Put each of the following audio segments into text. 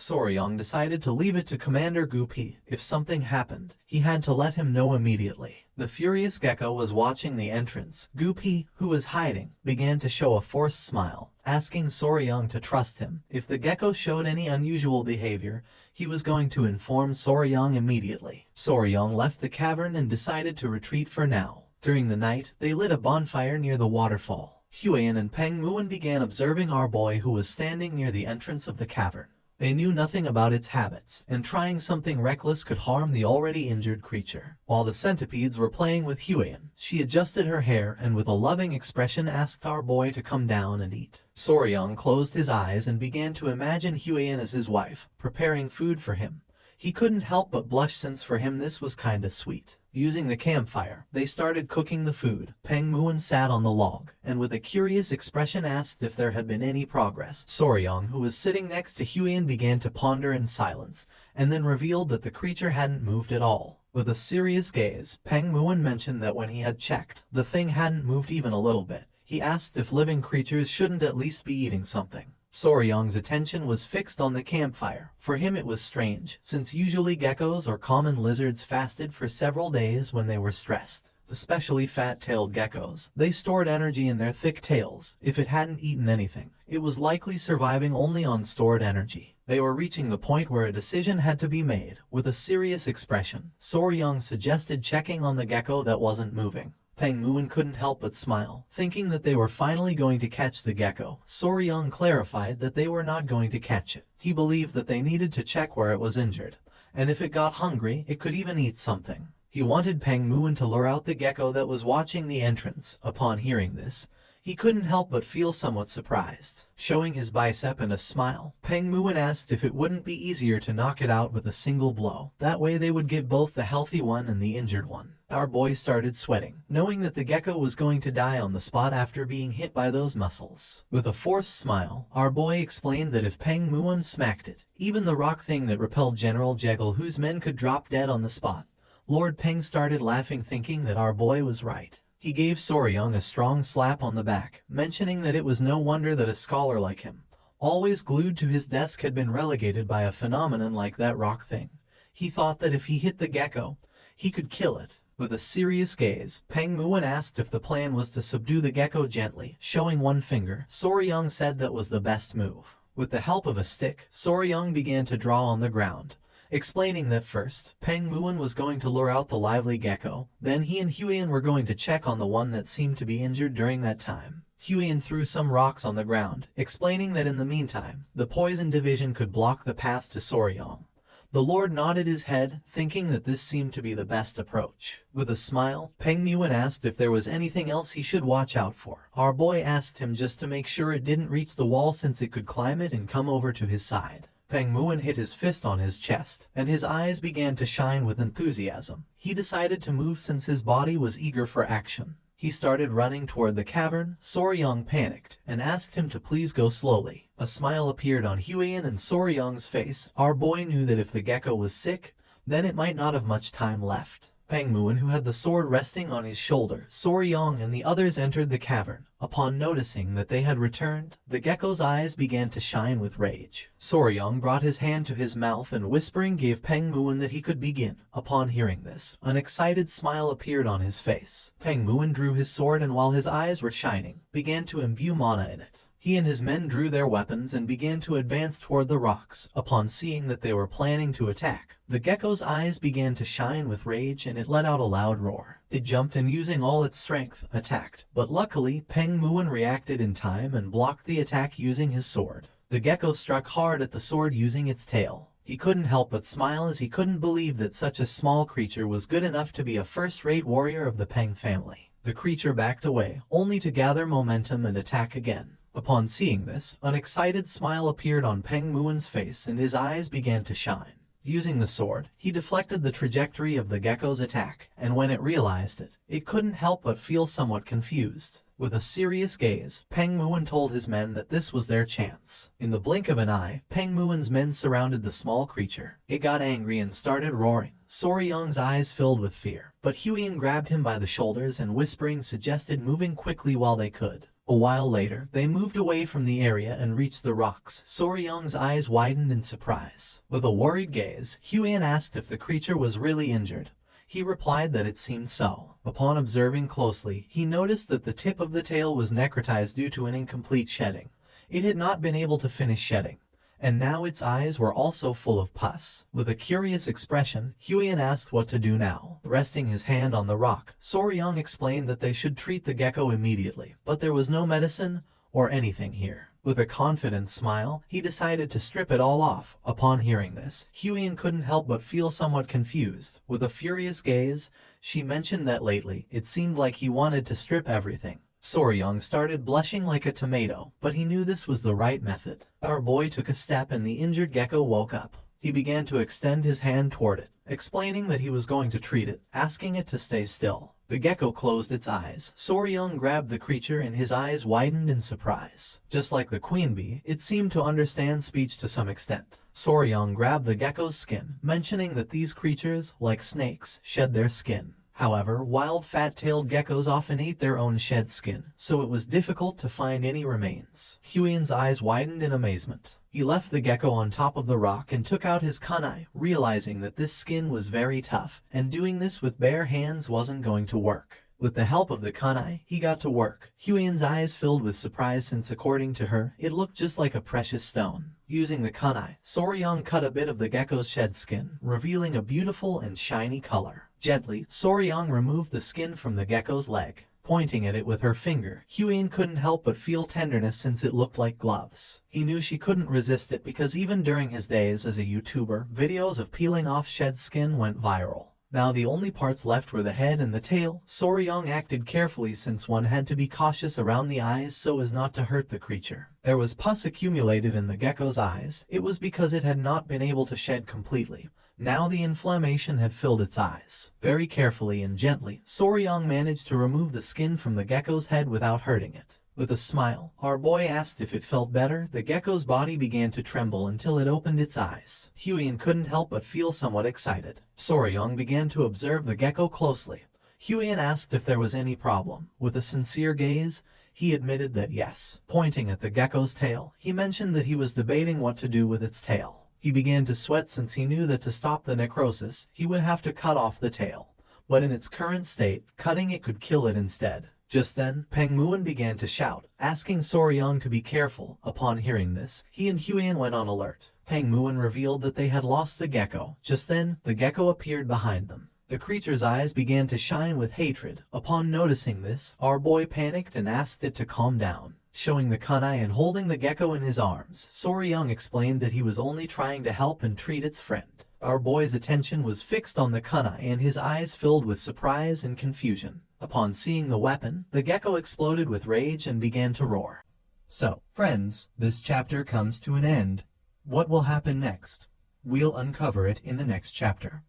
Soryong decided to leave it to Commander Guppy. If something happened, he had to let him know immediately. The furious gecko was watching the entrance. Guppy, who was hiding, began to show a forced smile, asking Soryong to trust him. If the gecko showed any unusual behavior, he was going to inform Soryong immediately. Soryong left the cavern and decided to retreat for now. During the night, they lit a bonfire near the waterfall. Huiyin and Peng Muon began observing our boy who was standing near the entrance of the cavern. They knew nothing about its habits, and trying something reckless could harm the already injured creature. While the centipedes were playing with Huiyin, she adjusted her hair and with a loving expression asked our boy to come down and eat. Soryong closed his eyes and began to imagine Huiyin as his wife, preparing food for him. He couldn't help but blush since for him this was kinda sweet. Using the campfire, they started cooking the food. Peng Muon sat on the log, and with a curious expression asked if there had been any progress. Soryong, who was sitting next to Huiyin, began to ponder in silence, and then revealed that the creature hadn't moved at all. With a serious gaze, Peng Muon mentioned that when he had checked, the thing hadn't moved even a little bit. He asked if living creatures shouldn't at least be eating something. Soryong's attention was fixed on the campfire. For him it was strange, since usually geckos or common lizards fasted for several days when they were stressed. Especially fat-tailed geckos. They stored energy in their thick tails. If it hadn't eaten anything, it was likely surviving only on stored energy. They were reaching the point where a decision had to be made. With a serious expression, Soryong suggested checking on the gecko that wasn't moving. Peng Muon couldn't help but smile, thinking that they were finally going to catch the gecko. Soryong clarified that they were not going to catch it. He believed that they needed to check where it was injured, and if it got hungry, it could even eat something. He wanted Peng Muon to lure out the gecko that was watching the entrance. Upon hearing this, he couldn't help but feel somewhat surprised. Showing his bicep and a smile, Peng Muon asked if it wouldn't be easier to knock it out with a single blow. That way they would get both the healthy one and the injured one. Our boy started sweating, knowing that the gecko was going to die on the spot after being hit by those muscles. With a forced smile, our boy explained that if Peng Muon smacked it, even the rock thing that repelled General Jekyll, whose men could drop dead on the spot. Lord Peng started laughing, thinking that our boy was right. He gave Soryong a strong slap on the back, mentioning that it was no wonder that a scholar like him, always glued to his desk, had been relegated by a phenomenon like that rock thing. He thought that if he hit the gecko, he could kill it. With a serious gaze, Peng Muon asked if the plan was to subdue the gecko gently. Showing one finger, Soryong said that was the best move. With the help of a stick, Soryong began to draw on the ground, explaining that first, Peng Muon was going to lure out the lively gecko, then he and Huiyin were going to check on the one that seemed to be injured during that time. Huiyin threw some rocks on the ground, explaining that in the meantime, the poison division could block the path to Soryong. The Lord nodded his head, thinking that this seemed to be the best approach. With a smile, Peng Muon asked if there was anything else he should watch out for. Our boy asked him just to make sure it didn't reach the wall, since it could climb it and come over to his side. Peng Muon hit his fist on his chest, and his eyes began to shine with enthusiasm. He decided to move since his body was eager for action. He started running toward the cavern. Soryong panicked and asked him to please go slowly. A smile appeared on Huiyin and Soryong's face. Our boy knew that if the gecko was sick, then it might not have much time left. Peng Muon, who had the sword resting on his shoulder, Soryong and the others entered the cavern. Upon noticing that they had returned, the gecko's eyes began to shine with rage. Soryong brought his hand to his mouth and whispering gave Peng Muon that he could begin. Upon hearing this, an excited smile appeared on his face. Peng Muon drew his sword and while his eyes were shining, began to imbue mana in it. He and his men drew their weapons and began to advance toward the rocks. Upon seeing that they were planning to attack, the gecko's eyes began to shine with rage and it let out a loud roar. It jumped and using all its strength, attacked. But luckily, Peng Muon reacted in time and blocked the attack using his sword. The gecko struck hard at the sword using its tail. He couldn't help but smile as he couldn't believe that such a small creature was good enough to be a first-rate warrior of the Peng family. The creature backed away, only to gather momentum and attack again. Upon seeing this, an excited smile appeared on Peng Muon's face and his eyes began to shine. Using the sword, he deflected the trajectory of the gecko's attack, and when it realized it, it couldn't help but feel somewhat confused. With a serious gaze, Peng Muon told his men that this was their chance. In the blink of an eye, Peng Muon's men surrounded the small creature. It got angry and started roaring. Soryong's eyes filled with fear, but Huiyin grabbed him by the shoulders and whispering suggested moving quickly while they could. A while later, they moved away from the area and reached the rocks. Soryung's eyes widened in surprise. With a worried gaze, Huian asked if the creature was really injured. He replied that it seemed so. Upon observing closely, he noticed that the tip of the tail was necrotized due to an incomplete shedding. It had not been able to finish shedding, and now its eyes were also full of pus. With a curious expression, Huian asked what to do now. Resting his hand on the rock, Soryung explained that they should treat the gecko immediately, but there was no medicine or anything here. With a confident smile, he decided to strip it all off. Upon hearing this, Huian couldn't help but feel somewhat confused. With a furious gaze, she mentioned that lately, it seemed like he wanted to strip everything. Soryung started blushing like a tomato, but he knew this was the right method. Our boy took a step and the injured gecko woke up. He began to extend his hand toward it, explaining that he was going to treat it, asking it to stay still. The gecko closed its eyes. Soryung grabbed the creature and his eyes widened in surprise. Just like the queen bee, it seemed to understand speech to some extent. Soryung grabbed the gecko's skin, mentioning that these creatures, like snakes, shed their skin. However, wild fat-tailed geckos often ate their own shed skin, so it was difficult to find any remains. Huian's eyes widened in amazement. He left the gecko on top of the rock and took out his kunai, realizing that this skin was very tough, and doing this with bare hands wasn't going to work. With the help of the kunai, he got to work. Huian's eyes filled with surprise since according to her, it looked just like a precious stone. Using the kunai, Soryung cut a bit of the gecko's shed skin, revealing a beautiful and shiny color. Gently, Soryung removed the skin from the gecko's leg. Pointing at it with her finger, Huian couldn't help but feel tenderness since it looked like gloves. He knew she couldn't resist it because even during his days as a YouTuber, videos of peeling off shed skin went viral. Now the only parts left were the head and the tail. Soryung acted carefully since one had to be cautious around the eyes so as not to hurt the creature. There was pus accumulated in the gecko's eyes. It was because it had not been able to shed completely. Now the inflammation had filled its eyes. Very carefully and gently, Soryung managed to remove the skin from the gecko's head without hurting it. With a smile, our boy asked if it felt better. The gecko's body began to tremble until it opened its eyes. Huian couldn't help but feel somewhat excited. Soryung began to observe the gecko closely. Huian asked if there was any problem. With a sincere gaze, he admitted that yes. Pointing at the gecko's tail, he mentioned that he was debating what to do with its tail. He began to sweat since he knew that to stop the necrosis, he would have to cut off the tail. But in its current state, cutting it could kill it instead. Just then, Pengmuan began to shout, asking Soryung to be careful. Upon hearing this, he and Huian went on alert. Pengmuan revealed that they had lost the gecko. Just then, the gecko appeared behind them. The creature's eyes began to shine with hatred. Upon noticing this, our boy panicked and asked it to calm down. Showing the kunai and holding the gecko in his arms, Soryung explained that he was only trying to help and treat its friend. Our boy's attention was fixed on the kunai and his eyes filled with surprise and confusion. Upon seeing the weapon, the gecko exploded with rage and began to roar. So, friends, this chapter comes to an end. What will happen next? We'll uncover it in the next chapter.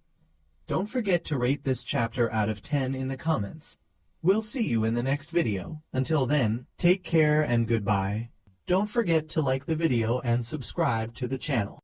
Don't forget to rate this chapter out of 10 in the comments. We'll see you in the next video. Until then, take care and goodbye. Don't forget to like the video and subscribe to the channel.